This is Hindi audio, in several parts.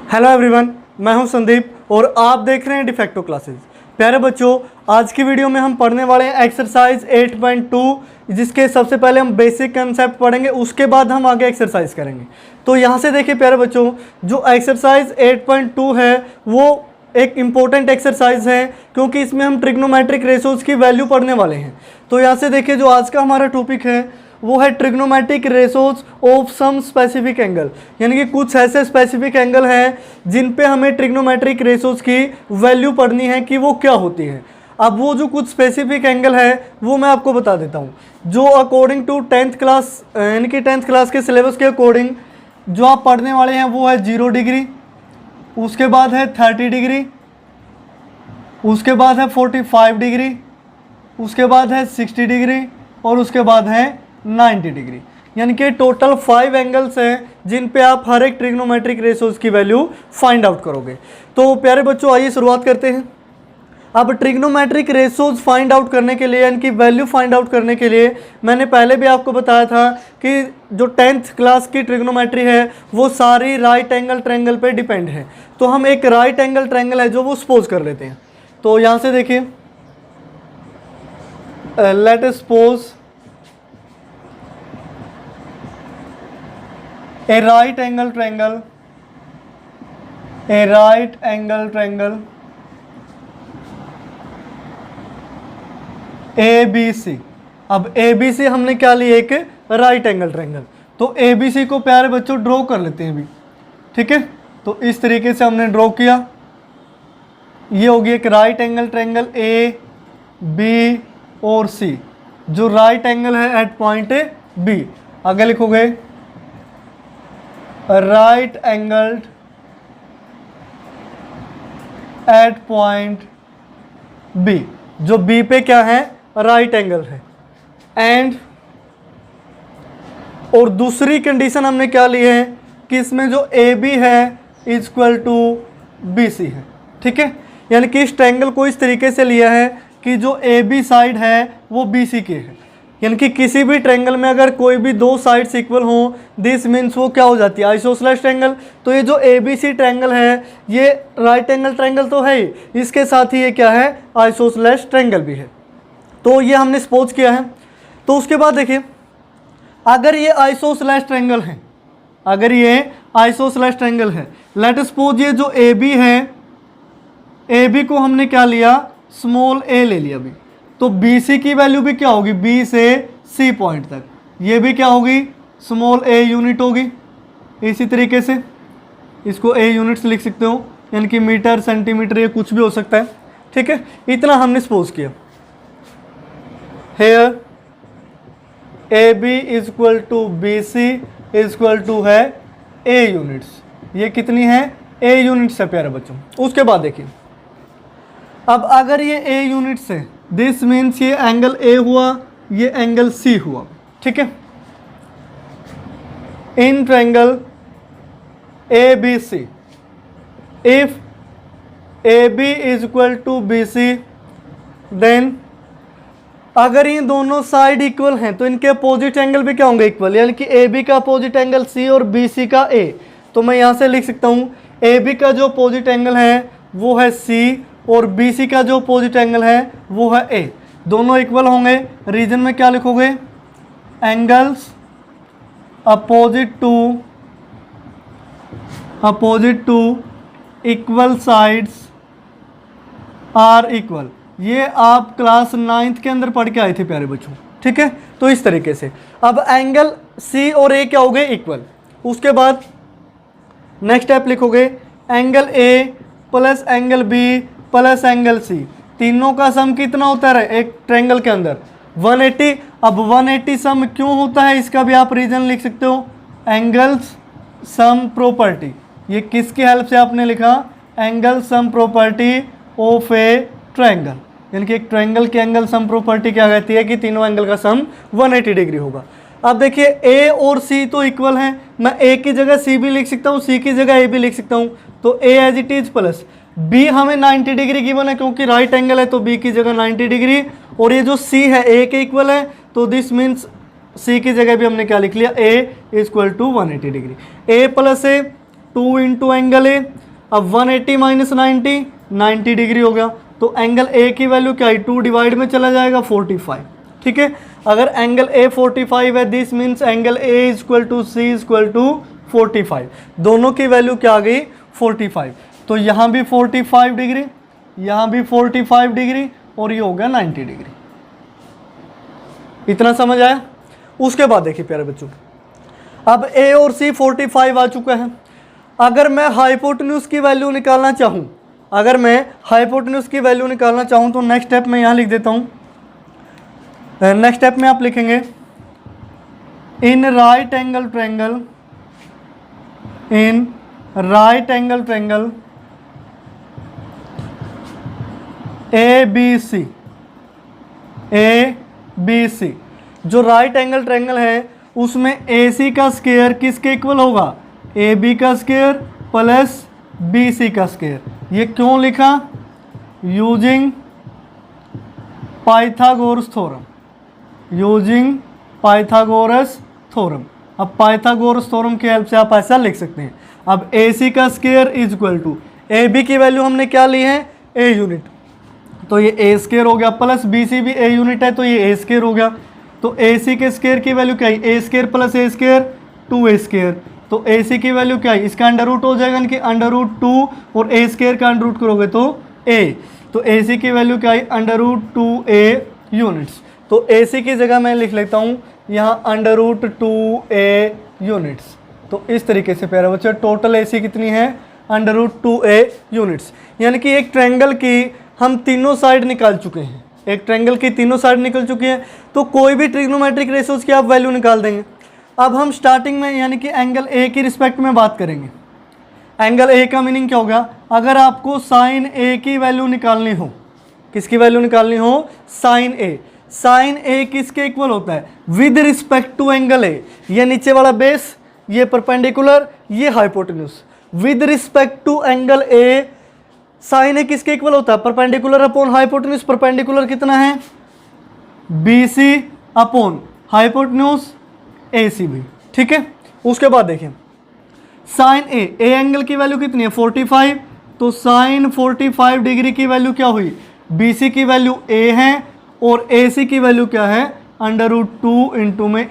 हेलो एवरीवन, मैं हूं संदीप और आप देख रहे हैं डिफेक्टो क्लासेस। प्यारे बच्चों, आज की वीडियो में हम पढ़ने वाले हैं एक्सरसाइज 8.2, जिसके सबसे पहले हम बेसिक कंसेप्ट पढ़ेंगे, उसके बाद हम आगे एक्सरसाइज करेंगे। तो यहाँ से देखिए प्यारे बच्चों, जो एक्सरसाइज 8.2 है वो एक इम्पोर्टेंट एक्सरसाइज है, क्योंकि इसमें हम ट्रिग्नोमेट्रिक रेशोज़ की वैल्यू पढ़ने वाले हैं। तो यहाँ से देखिए, जो आज का हमारा टॉपिक है वो है trigonometric ratios of some specific angle, यानी कि कुछ ऐसे स्पेसिफिक एंगल हैं जिन पे हमें ट्रिग्नोमेट्रिक रेशोज की वैल्यू पढ़नी है कि वो क्या होती है। अब वो जो कुछ स्पेसिफिक एंगल है वो मैं आपको बता देता हूँ, जो अकॉर्डिंग टू 10th क्लास यानी कि 10th क्लास के सिलेबस के अकॉर्डिंग जो आप पढ़ने वाले हैं वो है 0 डिग्री, उसके बाद है 30 डिग्री, उसके बाद है 45 डिग्री, उसके बाद है 60 डिग्री और उसके बाद है 90 डिग्री। यानी कि टोटल 5 एंगल्स हैं जिन पे आप हर एक ट्रिग्नोमेट्रिक रेशोज की वैल्यू फाइंड आउट करोगे। तो प्यारे बच्चों, आइए शुरुआत करते हैं। अब ट्रिग्नोमेट्रिक रेशोज फाइंड आउट करने के लिए, यानी कि वैल्यू फाइंड आउट करने के लिए, मैंने पहले भी आपको बताया था कि जो 10th क्लास की ट्रिग्नोमेट्री है वो सारी राइट एंगल ट्रायंगल पे डिपेंड है। तो हम एक राइट एंगल ट्रायंगल है जो वो सपोज कर लेते हैं। तो यहाँ से देखिए, let us suppose a right angle triangle ABC। अब ABC हमने क्या लिया, एक राइट एंगल ट्रायंगल। तो ABC को प्यारे बच्चों ड्रॉ कर लेते हैं अभी, ठीक है। तो इस तरीके से हमने ड्रॉ किया, ये होगी एक right angle triangle A, B और C, जो राइट एंगल है एट पॉइंट B। आगे लिखोगे right angled at point B, जो B पे क्या है, राइट एंगल है। एंड और दूसरी कंडीशन हमने क्या ली है कि इसमें जो AB है इक्वल टू BC है, ठीक है। यानी कि इस ट्रायंगल को इस तरीके से लिया है कि जो AB साइड है वो BC के है। यानी कि किसी भी ट्रायंगल में अगर कोई भी दो साइड्स इक्वल हो, दिस मीन्स वो क्या हो जाती है, आइसोसेलेस ट्रायंगल। तो ये जो ABC ट्रायंगल है ये राइट एंगल ट्रायंगल तो है ही, इसके साथ ही ये क्या है, आइसोसेलेस ट्रायंगल भी है। तो ये हमने सपोज किया है। तो उसके बाद देखिए, अगर ये आइसोसेलेस ट्रायंगल है, अगर ये आइसोसेलेस ट्रायंगल है, लेट सपोज ये जो AB है, AB को हमने क्या लिया, स्मॉल a ले लिया अभी। तो BC की वैल्यू भी क्या होगी, B से C पॉइंट तक, ये भी क्या होगी, स्मॉल a यूनिट होगी। इसी तरीके से इसको a यूनिट्स लिख सकते हो, यानी कि मीटर, सेंटीमीटर, ये कुछ भी हो सकता है, ठीक है। इतना हमने सपोज किया। Here AB equal to BC equal to है a यूनिट्स। ये कितनी है, a यूनिट्स है प्यारे बच्चों। उसके बाद देखिए, अब अगर ये a यूनिट्स है, दिस मीन्स ये एंगल A हुआ, ये एंगल C हुआ, ठीक है। In triangle ABC if AB is equal to BC, then अगर ये दोनों साइड इक्वल हैं तो इनके अपोजिट एंगल भी क्या होंगे, इक्वल। यानी कि AB का अपोजिट एंगल C और BC का A। तो मैं यहाँ से लिख सकता हूँ AB का जो अपोजिट एंगल है वो है C और BC का जो अपोजिट एंगल है वो है A। दोनों इक्वल होंगे। रीजन में क्या लिखोगे, angles opposite to equal sides are equal. ये आप क्लास 9th के अंदर पढ़ के आए थे प्यारे बच्चों, ठीक है। तो इस तरीके से अब एंगल C और A क्या हो गए, इक्वल। उसके बाद नेक्स्ट स्टेप लिखोगे, angle A plus angle B plus angle C, तीनों का सम कितना होता है एक ट्रायंगल के अंदर, 180। अब 180 सम क्यों होता है, इसका भी आप रीजन लिख सकते हो, एंगल्स सम प्रॉपर्टी। ये किसकी हेल्प से आपने लिखा, angle sum property of A triangle. यानी कि एक ट्रायंगल की एंगल सम प्रॉपर्टी क्या कहती है कि तीनों एंगल का सम 180 डिग्री होगा। अब देखिए, A और C तो इक्वल हैं, मैं A की जगह C भी लिख सकता हूँ, C की जगह A भी लिख सकता हूँ। तो A as it is plus B हमें 90 डिग्री गिवन है, क्योंकि राइट एंगल है तो B की जगह 90 डिग्री, और ये जो C है A के इक्वल है, तो दिस मीन्स C की जगह भी हमने क्या लिख लिया, A equal to 180 degree. A plus A 2 into angle A. अब 180 माइनस 90, 90 डिग्री हो गया। तो एंगल ए की वैल्यू क्या है, 2 डिवाइड में चला जाएगा 45। ठीक है, अगर एंगल ए 45 है, this means angle A is equal to C is equal to 45। दोनों की वैल्यू क्या आ गई, 45। तो यहाँ भी 45 डिग्री, यहाँ भी 45 डिग्री, और ये हो गया 90 डिग्री। इतना समझ आया। उसके बाद देखिए प्यारे बच्चों, अब ए और सी 45 आ चुका है। अगर मैं हाइपोटेन्यूज की वैल्यू निकालना चाहूँ, अगर मैं हाइपोटेन्यूज की वैल्यू निकालना चाहूँ तो नेक्स्ट स्टेप में यहाँ लिख देता हूँ। नेक्स्ट स्टेप में आप लिखेंगे in right angle triangle, in right angle triangle A B C, A B C, जो राइट एंगल ट्रायंगल है उसमें ए सी का स्क्वायर किसके इक्वल होगा, ए बी का स्क्वायर प्लस बी सी का स्क्वायर। ये क्यों लिखा, using Pythagoras theorem, using Pythagoras theorem. अब पाइथागोरस थ्योरम की हेल्प से आप ऐसा लिख सकते हैं। अब ए सी का square is equal to, A B की वैल्यू हमने क्या ली है, ए यूनिट, तो ये ए स्क्वायर हो गया, प्लस बी सी भी ए यूनिट है तो ये ए स्क्वायर हो गया। तो ए सी के स्क्वायर की वैल्यू क्या है, ए स्क्वायर प्लस ए स्क्वायर 2 ए स्क्वायर। तो ए सी की वैल्यू क्या है, इसका अंडर रूट हो जाएगा, यानी कि अंडर रूट 2 और ए स्क्वायर का अंडर रूट करोगे तो ए। तो ए सी की वैल्यू क्या है, अंडर रूट 2a यूनिट्स। तो ए सी की जगह मैं लिख लेता हूँ यहाँ अंडर रूट 2a यूनिट्स। तो इस तरीके से प्यारे बच्चे टोटल ए सी कितनी है, अंडर रूट 2a यूनिट्स। यानी कि एक ट्रायंगल की हम तीनों साइड निकाल चुके हैं, एक ट्रायंगल की तीनों साइड निकल चुकी है। तो कोई भी ट्रिग्नोमेट्रिक रेशियोज की आप वैल्यू निकाल देंगे। अब हम स्टार्टिंग में यानी कि एंगल ए की रिस्पेक्ट में बात करेंगे। एंगल ए का मीनिंग क्या होगा, अगर आपको साइन ए की वैल्यू निकालनी हो, किसकी वैल्यू निकालनी हो, साइन ए। साइन ए किसके इक्वल होता है, with respect to angle A. ये नीचे वाला बेस, ये परपेंडिकुलर, ये hypotenuse. With respect to angle A sine A किसके इक्वल होता है, परपेंडिकुलर अपॉन हाइपोटेन्यूज। परपेंडिकुलर कितना है, B C upon hypotenuse A सी भी। ठीक है, उसके बाद देखिए साइन ए एंगल की वैल्यू कितनी है 45। तो साइन 45 डिग्री की वैल्यू क्या हुई, बी सी की वैल्यू ए है और ए सी की वैल्यू क्या है, अंडर रूट 2 इंटू में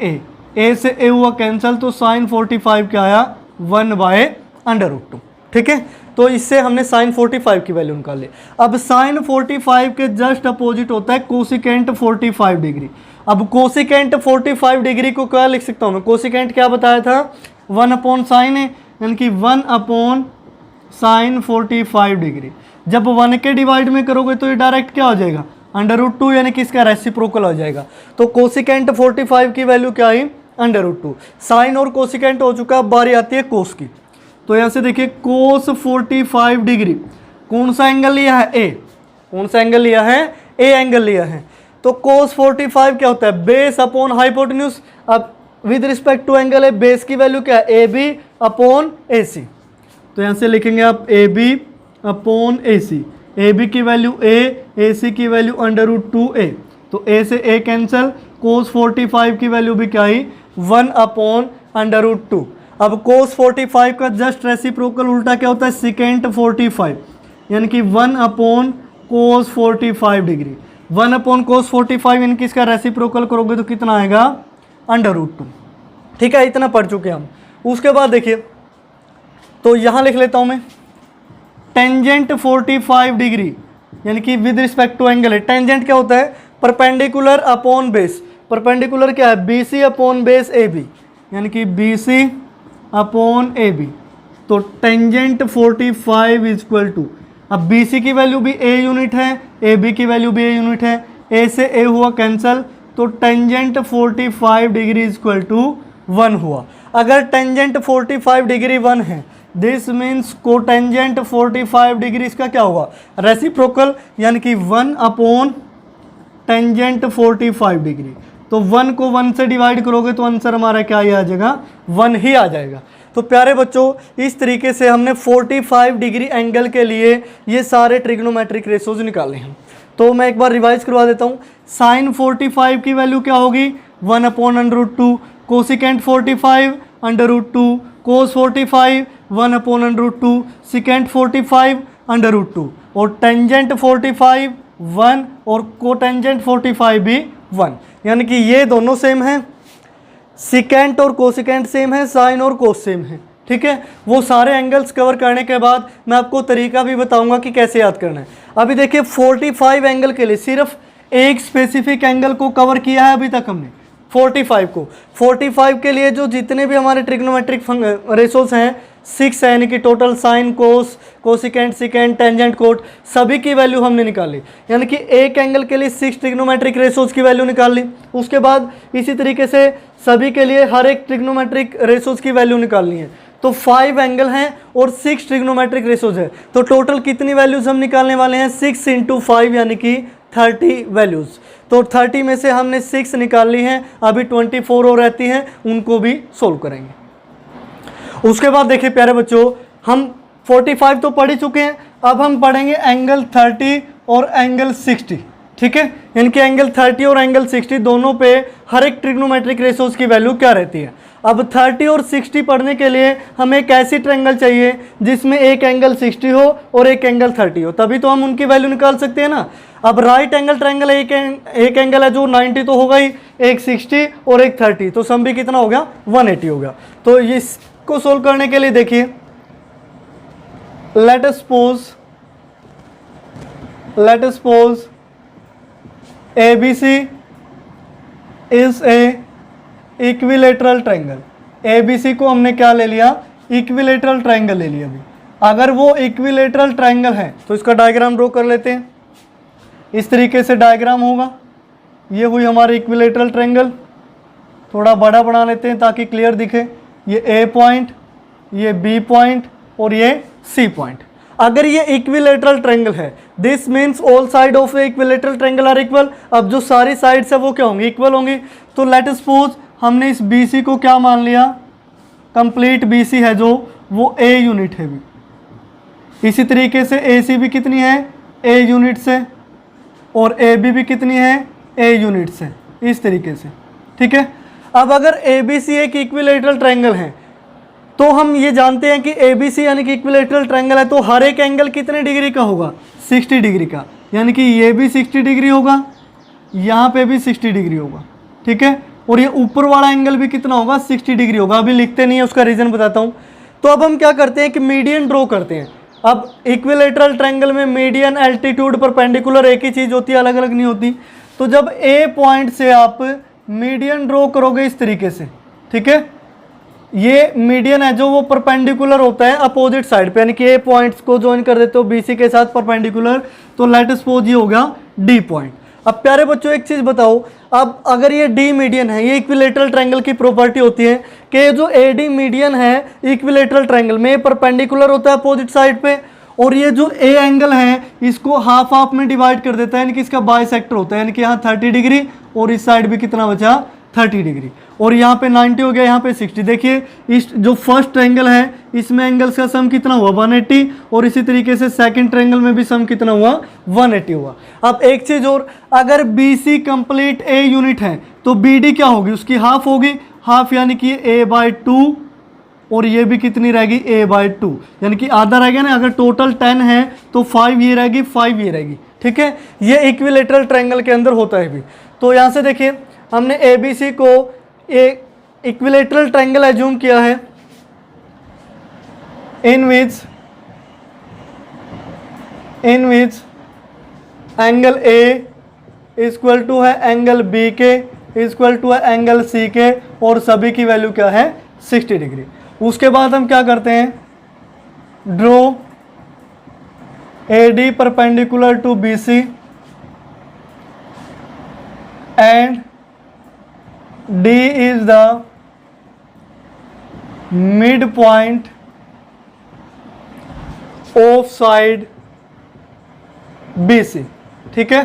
ए से ए हुआ कैंसिल। तो साइन 45 क्या आया, 1 बाय अंडर रूट 2। ठीक है, तो इससे हमने साइन 45 की वैल्यू निकाल ली। अब साइन 45 के जस्ट अपोजिट होता है कोसिकेंट 45 डिग्री। अब कोसिकेंट 45 डिग्री को क्या लिख सकता हूँ मैं, कोसिकेंट क्या बताया था, 1 अपॉन साइन है, यानी कि 1 अपॉन साइन 45 डिग्री। जब 1 के डिवाइड में करोगे तो ये डायरेक्ट क्या हो जाएगा, अंडर रूट 2, यानी कि इसका रेसिप्रोकल हो जाएगा। तो कोसिकेंट 45 की वैल्यू क्या आई, अंडर रूट 2। साइन और कोसिकेंट हो चुका, अब बारी आती है कोस की। तो यहाँ से देखिए कोस 45 डिग्री, कौन सा एंगल लिया है, ए। कौन सा एंगल लिया है, ए एंगल लिया है। तो कोस 45 क्या होता है, बेस अपॉन हाइपोटेन्यूज। अब विद रिस्पेक्ट टू एंगल है, बेस की वैल्यू क्या है, ए बी अपॉन ए सी। तो यहाँ से लिखेंगे आप A B upon A C. A B की वैल्यू ए सी की वैल्यू अंडर रूट 2a। तो ए से ए कैंसिल, कोस 45 की वैल्यू भी क्या आई, 1 अपॉन अंडर रूट 2। अब कोस 45 का जस्ट रेसिप्रोकल उल्टा क्या होता है, सिकेंट 45, यानी कि 1 अपॉन कोस 45 डिग्री। 1 अपॉन कोस 45 यानी कि इसका रेसिप्रोकल करोगे तो कितना आएगा, अंडर रूट 2। ठीक है, इतना पढ़ चुके हम। उसके बाद देखिए, तो यहाँ लिख लेता हूँ मैं टेंजेंट 45 डिग्री, यानी कि विद रिस्पेक्ट टू एंगल है। टेंजेंट क्या होता है, परपेंडिकुलर अपॉन बेस। परपेंडिकुलर क्या है, B C upon base A B, यानी कि B C upon A B. तो टेंजेंट 45 इज इक्वल टू, अब बी सी की वैल्यू भी ए यूनिट है, ए बी की वैल्यू भी ए यूनिट है, ए से ए हुआ कैंसिल। तो tangent 45 degree is equal to 1 हुआ। अगर टेंजेंट 45 डिग्री 1 है, दिस मीन्स कोटेंजेंट 45 डिग्री इसका क्या हुआ, रेसिप्रोकल, यानी कि 1 अपॉन टेंजेंट 45 डिग्री। तो 1 को 1 से डिवाइड करोगे तो आंसर हमारा क्या ही आ जाएगा, 1 ही आ जाएगा। तो प्यारे बच्चों, इस तरीके से हमने 45 डिग्री एंगल के लिए ये सारे ट्रिग्नोमेट्रिक रेशोज निकाले हैं। तो मैं एक बार रिवाइज करवा देता हूँ। साइन 45 की वैल्यू क्या होगी, 1 upon under root 2, cosecant 45 under root 2, cos 45 1/√2, secant 45 √2, और टेंजेंट 45 1 और कोटेंजेंट 45 भी 1, यानी कि ये दोनों सेम हैं, सिकेंट और कोसिकेंट सेम है, साइन और कोस सेम है। ठीक है, वो सारे एंगल्स कवर करने के बाद मैं आपको तरीका भी बताऊंगा कि कैसे याद करना है। अभी देखिए 45 एंगल के लिए सिर्फ एक स्पेसिफिक एंगल को कवर किया है अभी तक हमने, 45 को। 45 के लिए जो जितने भी हमारे ट्रिग्नोमेट्रिक रेशोज हैं 6 है, यानी कि total sine cos cosecant secant tangent cot सभी की वैल्यू हमने निकाली, यानी कि एक एंगल के लिए 6 ट्रिग्नोमेट्रिक रेशोज की वैल्यू निकाल ली। उसके बाद इसी तरीके से सभी के लिए हर एक ट्रिग्नोमेट्रिक रेशोज की वैल्यू निकालनी है। तो 5 एंगल हैं और 6 ट्रिग्नोमेट्रिक रेशोज है, तो टोटल कितनी वैल्यूज हम निकालने वाले हैं, 6 × 5 यानी कि 30 वैल्यूज़। तो 30 में से हमने 6 निकाल ली हैं, अभी 24 और रहती हैं, उनको भी सोल्व करेंगे। उसके बाद देखिए प्यारे बच्चों, हम 45 तो पढ़ ही चुके हैं, अब हम पढ़ेंगे एंगल 30 और एंगल 60। ठीक है, यानी कि एंगल 30 और एंगल 60 दोनों पे हर एक ट्रिग्नोमेट्रिक रेशोज की वैल्यू क्या रहती है। अब 30 और 60 पढ़ने के लिए हमें एक ऐसी ट्रायंगल चाहिए जिसमें एक एंगल 60 हो और एक एंगल 30 हो, तभी तो हम उनकी वैल्यू निकाल सकते हैं ना। अब राइट एंगल ट्रायंगल एक एंगल है जो 90 तो होगा ही, एक 60 और एक 30, तो सम भी कितना हो गया, 180 हो गया। तो इसको सोल्व करने के लिए देखिए, let us suppose ABC is a equilateral triangle. ABC को हमने क्या ले लिया, इक्विलेटरल ट्रायंगल ले लिया। अभी अगर वो इक्विलेटरल ट्रायंगल है तो इसका डायग्राम ड्रॉ कर लेते हैं। इस तरीके से डायग्राम होगा, ये हुई हमारी इक्विलेटरल ट्रायंगल। थोड़ा बड़ा बना लेते हैं ताकि क्लियर दिखे। ये A पॉइंट, ये B पॉइंट और ये C पॉइंट। अगर ये इक्विलेटरल ट्रायंगल है, this means all side of a equilateral triangle are equal. अब जो सारी साइड्स है वो क्या होंगी, इक्वल होंगी। तो लेट अस सपोज हमने इस BC को क्या मान लिया, कंप्लीट BC है जो, वो A यूनिट है भी। इसी तरीके से AC भी कितनी है, A यूनिट से, और AB भी कितनी है, A यूनिट से, इस तरीके से। ठीक है, अब अगर ABC एक इक्विलेटरल ट्रायंगल है तो हम ये जानते हैं कि ABC यानी कि इक्विलेटरल ट्रायंगल है, तो हर एक एंगल कितने डिग्री का होगा, 60 डिग्री का, यानी कि ये भी 60 डिग्री होगा, यहाँ पे भी 60 डिग्री होगा। ठीक है, और ये ऊपर वाला एंगल भी कितना होगा, 60 डिग्री होगा। अभी लिखते नहीं है, उसका रीज़न बताता हूँ। तो अब हम क्या करते हैं कि मीडियन ड्रॉ करते हैं। अब इक्विलेटरल ट्रायंगल में मीडियन, एल्टीट्यूड, परपेंडिकुलर एक ही चीज़ होती है, अलग अलग नहीं होती। तो जब A पॉइंट से आप मीडियन ड्रॉ करोगे इस तरीके से, ठीक है, ये मीडियन है जो वो परपेंडिकुलर होता है अपोजिट साइड पे, यानी कि A पॉइंट्स को ज्वाइन कर देते हो BC के साथ परपेंडिकुलर, तो लेट अस सपोज ये हो गया D पॉइंट। अब प्यारे बच्चों एक चीज़ बताओ, अब अगर ये D मीडियन है, ये इक्विलेटरल ट्रायंगल की प्रॉपर्टी होती है कि जो AD मीडियन है इक्विलेटरल ट्रायंगल में परपेंडिकुलर होता है अपोजिट साइड पे, और ये जो A एंगल है इसको हाफ हाफ में डिवाइड कर देता है, यानी कि इसका बाइसेक्टर होता है, यानी कि यहाँ 30 डिग्री और इस साइड भी कितना बचा, 30 डिग्री, और यहाँ पे 90 हो गया, यहाँ पे 60। देखिए इस जो फर्स्ट ट्रायंगल है इसमें एंगल्स का सम कितना हुआ, 180, और इसी तरीके से सेकंड ट्रायंगल में भी सम कितना हुआ, 180 हुआ। अब एक चीज़ और, अगर BC कंप्लीट A यूनिट है तो BD क्या होगी, उसकी हाफ होगी, हाफ यानी कि A/2, और ये भी कितनी रहेगी, A/2, यानी कि आधा रहेगा ना। अगर टोटल 10 है तो 5 ये रहेगी, 5 ये रहेगी। ठीक है, ये इक्विलेटरल ट्रायंगल के अंदर होता है भी। तो यहाँ से देखिए हमने ABC को एक इक्विलेटरल ट्रायंगल एज्यूम किया है in which angle A equal to है एंगल B के, इक्वल टू है एंगल C के, और सभी की वैल्यू क्या है, 60 डिग्री। उसके बाद हम क्या करते हैं, draw AD perpendicular to BC and D is the midpoint of side BC। ठीक है,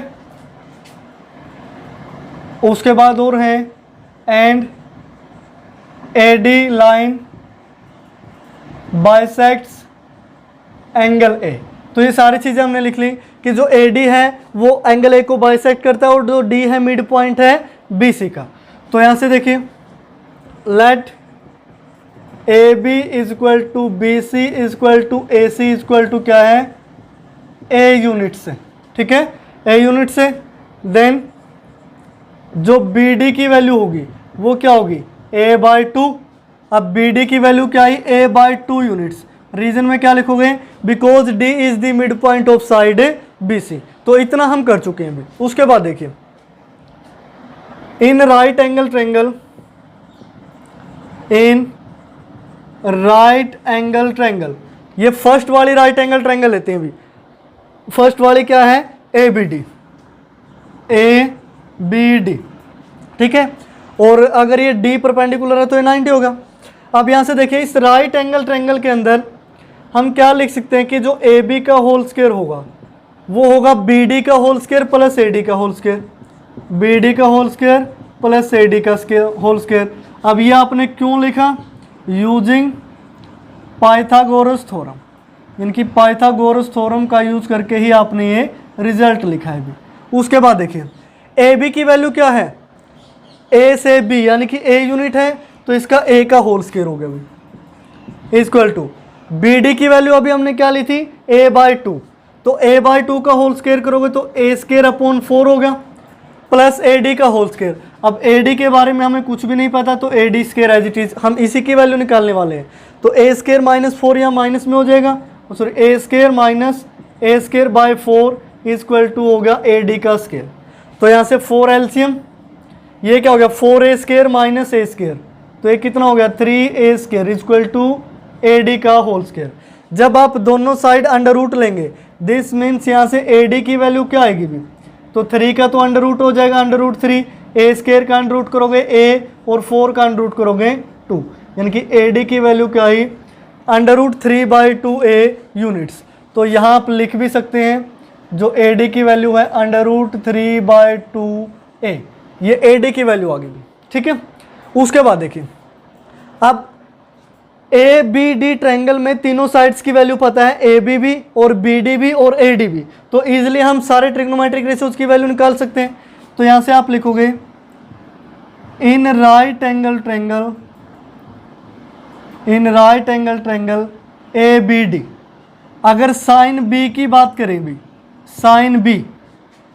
उसके बाद और है and AD line bisects angle A। तो ये सारी चीज़ें हमने लिख ली कि जो AD है वो एंगल A को बाइसेक्ट करता है, और जो D है मिड पॉइंट है BC का। तो यहाँ से देखिए, let A B is equal to B C is equal to A C is equal to क्या है, ए यूनिट से, ठीक है, ए यूनिट से। देन जो बी डी की वैल्यू होगी वो क्या होगी, ए बाई टू। अब बी डी की वैल्यू क्या आई, a by two units. Reason में क्या लिखोगे, because D is the mid point of side B C. तो इतना हम कर चुके हैं अभी। उसके बाद देखिए, in right angle triangle, in right angle triangle, ये फर्स्ट वाली राइट एंगल ट्रायंगल लेते हैं अभी। फर्स्ट वाली क्या है, A B D, A B D, ठीक है। और अगर ये डी परपेंडिकुलर है तो ये 90 होगा। अब यहाँ से देखिए, इस राइट एंगल ट्रायंगल के अंदर हम क्या लिख सकते हैं कि जो ए बी का होल स्क्वायर होगा वो होगा बी डी का whole square plus A D का होल स्क्वायर, बी डी का whole square plus A D का होल स्क्वायर। अब ये आपने क्यों लिखा, यूजिंग पाइथागोरस थ्योरम, इनकी पाइथागोरस थ्योरम का यूज करके ही आपने ये रिजल्ट लिखा है भी। उसके बाद देखिए, ए बी की वैल्यू क्या है, ए से बी यानी कि ए यूनिट है तो इसका ए का होल स्क्वायर हो गया अभी, इक्वल टू बी डी की वैल्यू अभी हमने क्या ली थी, ए बाई टू। तो ए बाई टू का होल स्क्वायर करोगे तो ए स्क्वायर अपॉन 4 हो गया, प्लस ए डी का होल स्क्वायर। अब ए डी के बारे में हमें कुछ भी नहीं पता तो A D square as it is, हम इसी की वैल्यू निकालने वाले हैं। तो ए स्क्वायर माइनस 4 यहाँ माइनस में हो जाएगा, sorry a square minus a square by 4 equal to हो गया ए डी का स्क्वायर। तो यहाँ से 4 एलसीएम, ये क्या हो गया 4a square minus a square, तो ये कितना हो गया 3a square equal to A D का होल स्क्वायर। जब आप दोनों साइड अंडर रूट लेंगे, दिस मीन्स यहाँ से ए डी की वैल्यू क्या आएगी भी, तो 3 का तो अंडर रूट हो जाएगा अंडर रूट 3, ए स्क्वायर का अंडर रूट करोगे a और 4 का अंडर रूट करोगे 2, यानी कि ए डी की वैल्यू क्या आई under root 3 by 2a units. तो यहाँ आप लिख भी सकते हैं जो ए डी की वैल्यू है अंडर रूट 3 बाई 2a, ये ए डी की वैल्यू आ गई, ठीक है। उसके बाद देखिए, अब ए बी डी ट्रायंगल में तीनों साइड्स की वैल्यू पता है, ए बी भी और बी डी भी और ए डी भी, तो इजीली हम सारे ट्रिग्नोमेट्रिक रेशियोज की वैल्यू निकाल सकते हैं। तो यहाँ से आप लिखोगे in right angle triangle, in right angle triangle A B D, अगर साइन बी की बात करें भी, साइन बी,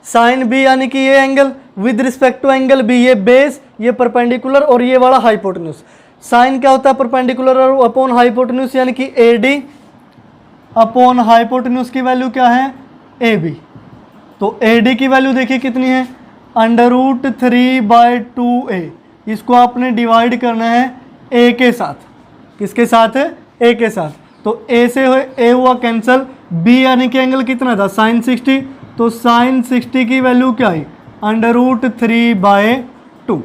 साइन बी यानी कि ये angle with respect to angle B, ये बेस, ये परपेंडिकुलर और ये वाला हाइपोटेन्यूज। साइन क्या होता है, परपेंडिकुलर अपॉन हाइपोटेन्यूज, यानी कि ए डी अपॉन हाइपोटेन्यूज की वैल्यू क्या है ए बी। तो ए डी की वैल्यू देखिए कितनी है अंडर रूट 3 बाई 2a, इसको आपने डिवाइड करना है ए के साथ, किसके साथ है, ए के साथ। तो ए से ए हुआ कैंसल, बी यानी कि एंगल कितना था साइन 60, तो साइन 60 की वैल्यू क्या आई अंडर रूट 3 बाई 2,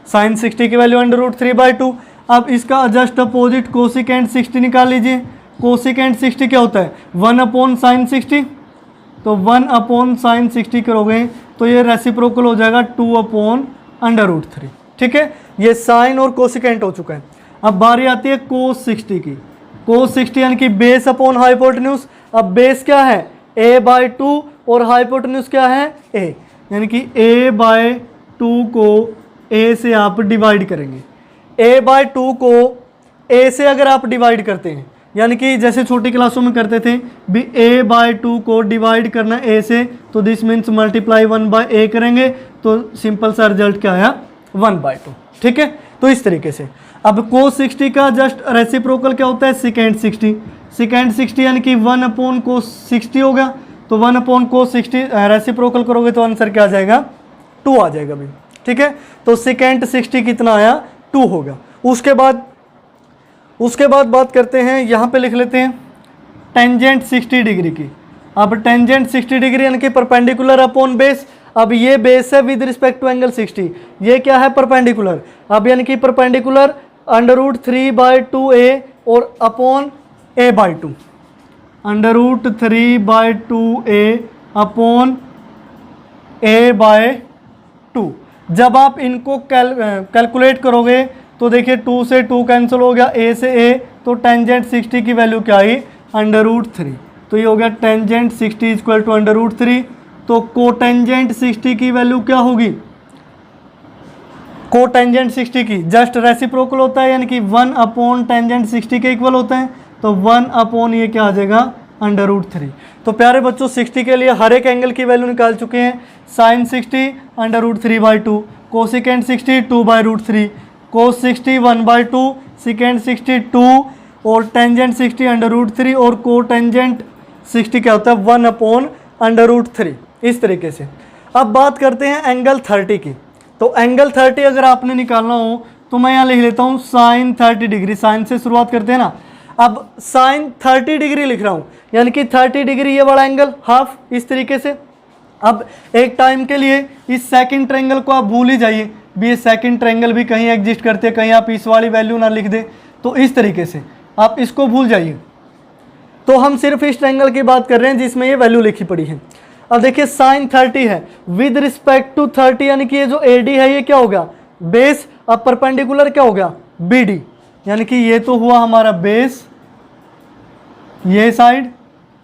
साइन 60 की वैल्यू अंडर रूट 3 बाई 2। अब इसका जस्ट अपोजिट कोसिकेंट 60 निकाल लीजिए। कोसिकेंट 60 क्या होता है 1 अपॉन साइन 60, तो 1 अपॉन साइन 60 करोगे तो ये रेसिप्रोकल हो जाएगा 2 अपॉन अंडर रूट 3, ठीक है। ये साइन और कोसिकेंट हो चुका है। अब बारी आती है कोस 60 की। कोस 60 यानी कि बेस अपॉन हाइपोटेन्यूज। अब बेस क्या है a बाई 2 और हाइपोटेन्यूज क्या है a, यानी कि a बाई 2 को a से आप डिवाइड करेंगे। a बाई 2 को a से अगर आप डिवाइड करते हैं, यानी कि जैसे छोटी क्लासों में करते थे भी a बाई 2 को डिवाइड करना a से, तो this means multiply 1 by a करेंगे तो सिंपल सा रिजल्ट क्या आया 1 बाई 2, ठीक है। तो इस तरीके से अब कोस 60 का जस्ट रेसिप्रोकल क्या होता है सिकेंट 60, सिकेंट 60 यानी कि 1 अपॉन कोस 60 होगा, तो 1 अपॉन कोस 60 रेसिप्रोकल करोगे तो आंसर क्या आ जाएगा 2 आ जाएगा भी, ठीक है। तो सिकेंट 60 कितना आया 2 होगा। उसके बाद बात करते हैं, यहाँ पे लिख लेते हैं टेंजेंट 60 डिग्री की। अब टेंजेंट 60 डिग्री यानी कि परपेंडिकुलर अपॉन बेस। अब ये बेस है विद रिस्पेक्ट टू एंगल 60, ये क्या है परपेंडिकुलर। अब यानी कि perpendicular under root 3 by 2a और upon a by 2, under root 3 by 2a upon a by 2। जब आप इनको कैलकुलेट करोगे तो देखिए 2 से 2 कैंसिल हो गया, a से a, तो टेंजेंट 60 की वैल्यू क्या आई अंडर रूट 3, तो ये हो गया tangent 60 equal to under root 3। तो कोटेंजेंट 60 की वैल्यू क्या होगी को टेंजेंट 60 की जस्ट रेसिप्रोकल होता है, यानी कि 1 अपॉन टेंजेंट 60 के इक्वल होता है, तो 1 अपॉन ये क्या आ जाएगा √3। तो प्यारे बच्चों 60 के लिए हर एक एंगल की वैल्यू निकाल चुके हैं। साइन 60 √3/2, कोसिकेंट 60 2/√3, कोस 60 1/2, सिकेंट 60 2 और टेंजेंट 60 √3 और को टेंजेंट 60 क्या होता है 1 अपॉन √3। इस तरीके से अब बात करते हैं एंगल 30 की। तो एंगल 30 अगर आपने निकालना हो तो मैं यहाँ लिख लेता हूँ साइन 30 डिग्री। साइन से शुरुआत करते हैं ना। अब साइन 30 डिग्री लिख रहा हूँ, यानी कि 30 डिग्री ये वाला एंगल हाफ, इस तरीके से। अब एक टाइम के लिए इस सेकंड ट्रायंगल को आप भूल ही जाइए, भी ये सेकंड ट्रायंगल भी कहीं एग्जिस्ट करते हैं, कहीं आप इस वाली वैल्यू ना लिख दें, तो इस तरीके से आप इसको भूल जाइए। तो हम सिर्फ इस ट्रायंगल की बात कर रहे हैं जिसमें ये वैल्यू लिखी पड़ी है। अब देखिए साइन 30 है विद रिस्पेक्ट टू 30, यानी कि ये जो AD है ये क्या हो गया बेस, अब परपेंडिकुलर क्या हो गया BD, यानी कि ये तो हुआ हमारा बेस ये साइड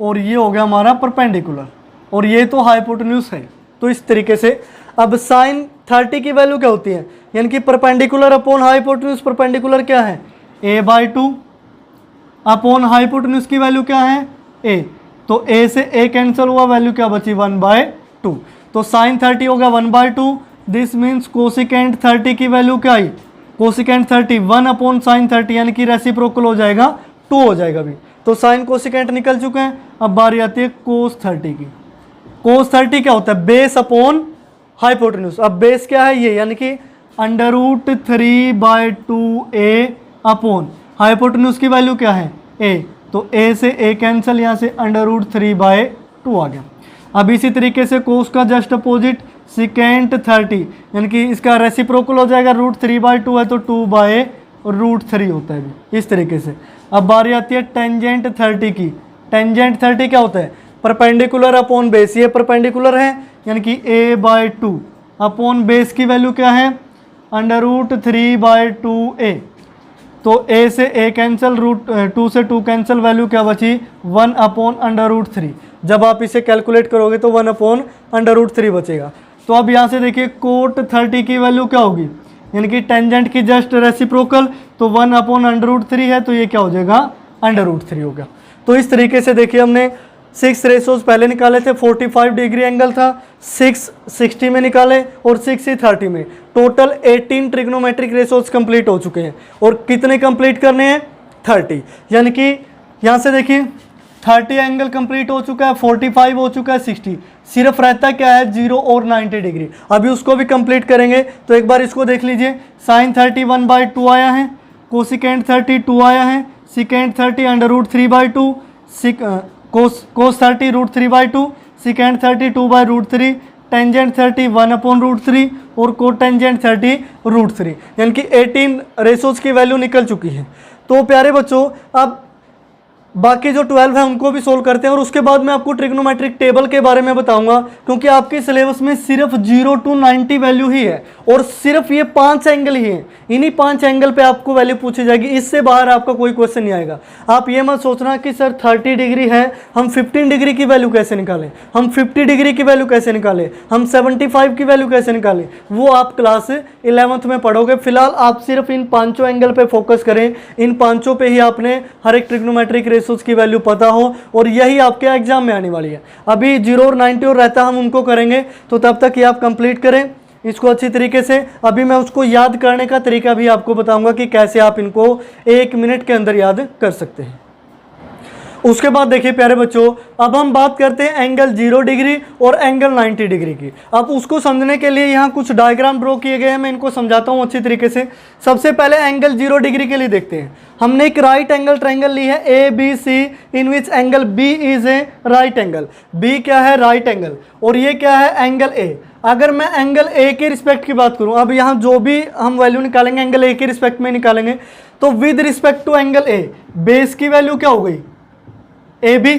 और ये हो गया हमारा परपेंडिकुलर और ये तो हाइपोटेन्यूज है। तो इस तरीके से अब साइन 30 की वैल्यू क्या होती है, यानी कि परपेंडिकुलर अपॉन हाइपोटेन्यूज। परपेंडिकुलर क्या है a/2 अपॉन हाइपोटेन्यूज की वैल्यू क्या है a, तो a से a कैंसिल हुआ, वैल्यू क्या बची 1/2। तो साइन 30 होगा 1/2। दिस मीन्स कोसिकेंट 30 की वैल्यू क्या आई, कोसिकेंट 30 1 अपॉन साइन 30, यानी कि रेसिप्रोकल हो जाएगा 2 हो जाएगा भी। तो साइन कोसिकेंट निकल चुके हैं। अब बारी आती है कोस 30 की। कोस 30 क्या होता है बेस अपॉन हाइपोटेन्यूज। अब बेस क्या है ये, यानी कि √3/2a अपॉन हाइपोटेन्यूज की वैल्यू क्या है a, तो a से a कैंसिल, यहाँ से √3/2 आ गया। अब इसी तरीके से कोस का जस्ट अपोजिट सिकेंट 30, यानी कि इसका रेसिप्रोकल हो जाएगा √3/2 है तो 2/√3 होता है भी, इस तरीके से। अब बारी आती है टेंजेंट 30 की। टेंजेंट 30 क्या होता है परपेंडिकुलर अपॉन बेस, ये परपेंडिकुलर है यानी कि a/2 अपॉन बेस की वैल्यू क्या है √3/2a, तो a से a कैंसिल, √2 से 2 कैंसिल, वैल्यू क्या बची 1 अपॉन √3। जब आप इसे कैलकुलेट करोगे तो 1 अपॉन √3 बचेगा। तो अब यहाँ से देखिए कोट 30 की वैल्यू क्या होगी, यानी कि टेंजेंट की जस्ट रेसिप्रोकल, तो 1 अपॉन √3 है तो ये क्या हो जाएगा √3 हो गया। तो इस तरीके से देखिए हमने 6 रेशोज पहले निकाले थे, 45 डिग्री एंगल था, 6 60 में निकाले और 6 30 में। टोटल 18 ट्रिग्नोमेट्रिक रेशोज कंप्लीट हो चुके हैं। और कितने कंप्लीट करने हैं 30, यानी कि यहाँ से देखिए 30 एंगल कंप्लीट हो चुका है, 45 हो चुका है, 60 सिर्फ रहता क्या है 0 और 90 डिग्री। अभी उसको भी कंप्लीट करेंगे। तो एक बार इसको देख लीजिए, साइन 30 1/2 आया है, कोसिकेंट 30 2 आया है, सिकेंट 30 √3/2, कोस 30 √3/2, सिकेंट 30 2/√3, टेंजेंट 30 1 अपॉन √3 और कोट टेंजेंट 30 √3, यानी कि 18 रेशोज की वैल्यू निकल चुकी है। तो प्यारे बच्चों अब बाकी जो 12 है उनको भी सोल्व करते हैं और उसके बाद मैं आपको ट्रिग्नोमेट्रिक टेबल के बारे में बताऊंगा, क्योंकि आपके सिलेबस में सिर्फ 0 to 90 वैल्यू ही है और सिर्फ ये 5 एंगल ही हैं। इन्हीं 5 एंगल पे आपको वैल्यू पूछी जाएगी, इससे बाहर आपका कोई क्वेश्चन नहीं आएगा। आप ये मत सोचना कि सर 30 डिग्री है, हम 15 डिग्री की वैल्यू कैसे निकालें, हम 50 डिग्री की वैल्यू कैसे निकालें, हम 75 की वैल्यू कैसे निकालें, वो आप क्लास 11th में पढ़ोगे। फिलहाल आप सिर्फ इन 5 एंगल पे फोकस करें, इन 5 पे ही आपने हर एक ट्रिग्नोमेट्रिक रेशोज की वैल्यू पता हो और यही आपके एग्जाम में आने वाली है। अभी 0 और 90 और रहता हम उनको करेंगे, तो तब तक ये आप कंप्लीट करें इसको अच्छी तरीके से। अभी मैं उसको याद करने का तरीका भी आपको बताऊंगा कि कैसे आप इनको 1 मिनट के अंदर याद कर सकते हैं। उसके बाद देखिए प्यारे बच्चों, अब हम बात करते हैं एंगल 0 डिग्री और एंगल 90 डिग्री की। अब उसको समझने के लिए यहाँ कुछ डायग्राम ड्रॉ किए गए हैं, मैं इनको समझाता हूँ अच्छी तरीके से। सबसे पहले एंगल 0 डिग्री के लिए देखते हैं। हमने एक राइट एंगल ट्रायंगल ली है ABC, in which angle B is a right angle. B क्या है राइट एंगल और ये क्या है एंगल A। अगर मैं एंगल A के रिस्पेक्ट की बात करूं, अब यहाँ जो भी हम वैल्यू निकालेंगे एंगल A के रिस्पेक्ट में निकालेंगे, तो with respect to angle A base की वैल्यू क्या हो गई AB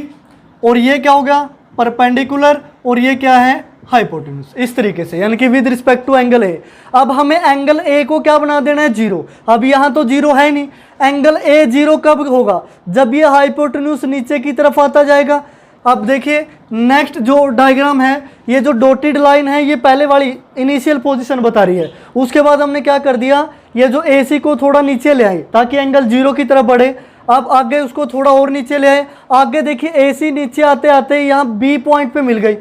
और ये क्या हो गया परपेंडिकुलर और ये क्या है हाइपोटेन्यूज, इस तरीके से, यानी कि with respect to angle A। अब हमें एंगल A को क्या बना देना है 0। अब यहाँ तो 0 है नहीं, एंगल A 0 कब होगा जब ये हाइपोटेन्यूज नीचे की तरफ आता जाएगा। अब देखिए नेक्स्ट जो डायग्राम है, ये जो डॉटेड लाइन है ये पहले वाली इनिशियल पोजीशन बता रही है। उसके बाद हमने क्या कर दिया, ये जो AC को थोड़ा नीचे ले आए ताकि एंगल 0 की तरफ बढ़े। अब आगे उसको थोड़ा और नीचे ले आए, आगे देखिए AC नीचे आते आते यहाँ B पॉइंट पे मिल गई।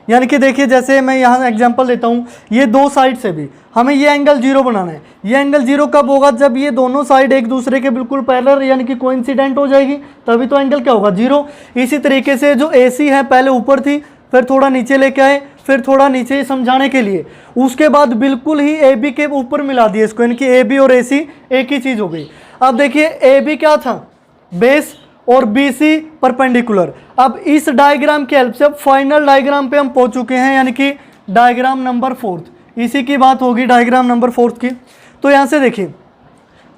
यानी कि देखिए जैसे मैं यहाँ एग्जांपल लेता हूँ, ये दो साइड से भी हमें ये एंगल 0 बनाना है। ये एंगल 0 कब होगा, जब ये दोनों साइड एक दूसरे के बिल्कुल पैरेलल यानी कि कोइंसिडेंट हो जाएगी, तभी तो एंगल क्या होगा 0। इसी तरीके से जो AC है पहले ऊपर थी, फिर थोड़ा नीचे लेके आए, फिर थोड़ा नीचे समझाने के लिए, उसके बाद बिल्कुल ही AB के ऊपर मिला दिया इसको, यानी कि AB और AC एक ही चीज़ हो गई। अब देखिए AB क्या था, बेस, और BC परपेंडिकुलर। अब इस डायग्राम की हेल्प से अब फाइनल डायग्राम पे हम पहुंच चुके हैं, यानी कि डायग्राम नंबर 4। इसी की बात होगी डायग्राम नंबर 4 की। तो यहाँ से देखिए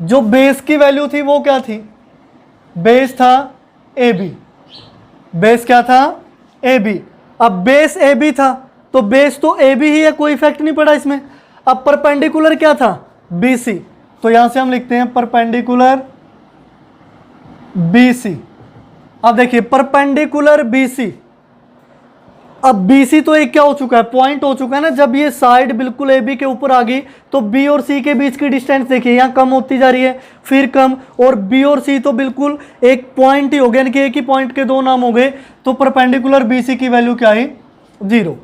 जो बेस की वैल्यू थी वो क्या थी, बेस था AB, बेस क्या था AB। अब बेस AB था तो बेस तो AB ही है, कोई इफेक्ट नहीं पड़ा इसमें। अब परपेंडिकुलर क्या था BC, तो यहां से हम लिखते हैं परपेंडिकुलर BC। अब देखिए परपेंडिकुलर BC, अब BC तो एक क्या हो चुका है, पॉइंट हो चुका है ना। जब ये साइड बिल्कुल AB के ऊपर आ गई तो B और C के बीच की डिस्टेंस देखिए यहाँ कम होती जा रही है, फिर कम, और B और C तो बिल्कुल एक पॉइंट ही हो गया, यानी कि एक ही पॉइंट के दो नाम हो गए। तो परपेंडिकुलर BC की वैल्यू क्या है 0।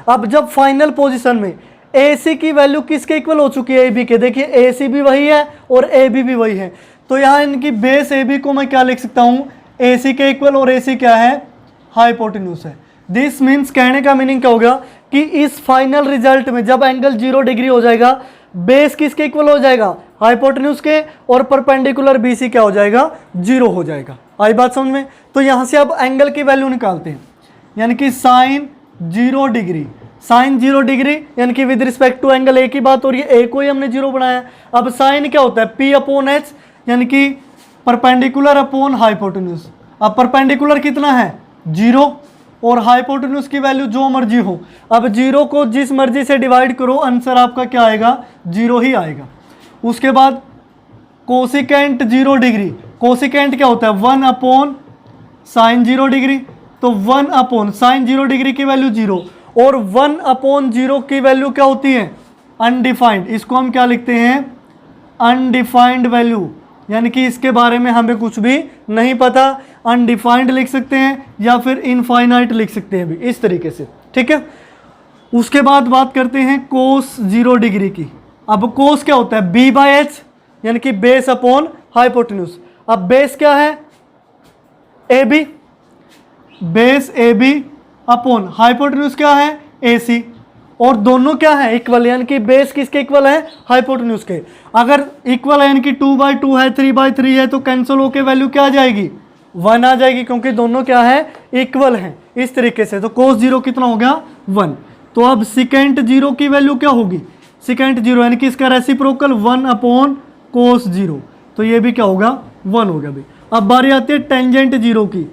अब जब फाइनल पोजीशन में AC की वैल्यू किसके इक्वल हो चुकी है, AB के, देखिए AC भी वही है और AB भी वही है। तो यहाँ इनकी बेस AB को मैं क्या लिख सकता हूँ, AC के इक्वल, और AC क्या है, हाइपोटेन्यूज है। दिस मीन्स, कहने का मीनिंग क्या हो गया कि इस फाइनल रिजल्ट में जब एंगल 0 डिग्री हो जाएगा, बेस किसके इक्वल हो जाएगा, हाइपोटेन्यूज के, और परपेंडिकुलर BC क्या हो जाएगा 0 हो जाएगा। आई बात समझ में। तो यहाँ से अब एंगल की वैल्यू निकालते हैं, यानी कि साइन 0 डिग्री, साइन 0 डिग्री यानी कि with respect to angle A की बात हो रही है, A को ही हमने 0 बनाया। अब साइन क्या होता है P/H, यानी कि परपेंडिकुलर अपॉन हाइपोटेन्यूज। अब परपेंडिकुलर कितना है 0, और हाइपोटेन्यूज की वैल्यू जो मर्जी हो। अब 0 को जिस मर्जी से डिवाइड करो, आंसर आपका क्या आएगा 0 ही आएगा। उसके बाद कोसिकेंट 0 डिग्री, कोसिकेंट क्या होता है 1 अपॉन साइन 0 डिग्री, तो 1 अपॉन साइन 0 डिग्री की वैल्यू 0, और 1 अपॉन 0 की वैल्यू क्या होती है अनडिफाइंड। इसको हम क्या लिखते हैं अनडिफाइंड वैल्यू, यानी कि इसके बारे में हमें कुछ भी नहीं पता। अनडिफाइंड लिख सकते हैं या फिर इनफाइनाइट लिख सकते हैं भी, इस तरीके से, ठीक है। उसके बाद बात करते हैं कोस 0 डिग्री की। अब कोस क्या होता है B/H, यानी कि बेस अपॉन हाइपोटेन्यूज। अब बेस क्या है AB, base AB upon hypotenuse क्या है AC, और दोनों क्या है इक्वल, यानी कि बेस किसके इक्वल है हाइपोटेन्यूज के। अगर इक्वल है यानी कि 2/2 है, 3/3 है, तो कैंसिल होकर वैल्यू क्या आ जाएगी 1 आ जाएगी, क्योंकि दोनों क्या है इक्वल हैं, इस तरीके से। तो कोस 0 कितना हो गया 1। तो अब सिकेंट 0 की वैल्यू क्या होगी, सिकेंट 0 यानी कि इसका रेसिप्रोकल 1 अपॉन कोस 0, तो ये भी क्या होगा 1 हो गया भाई। अब बारी आती है टेंजेंट 0 की।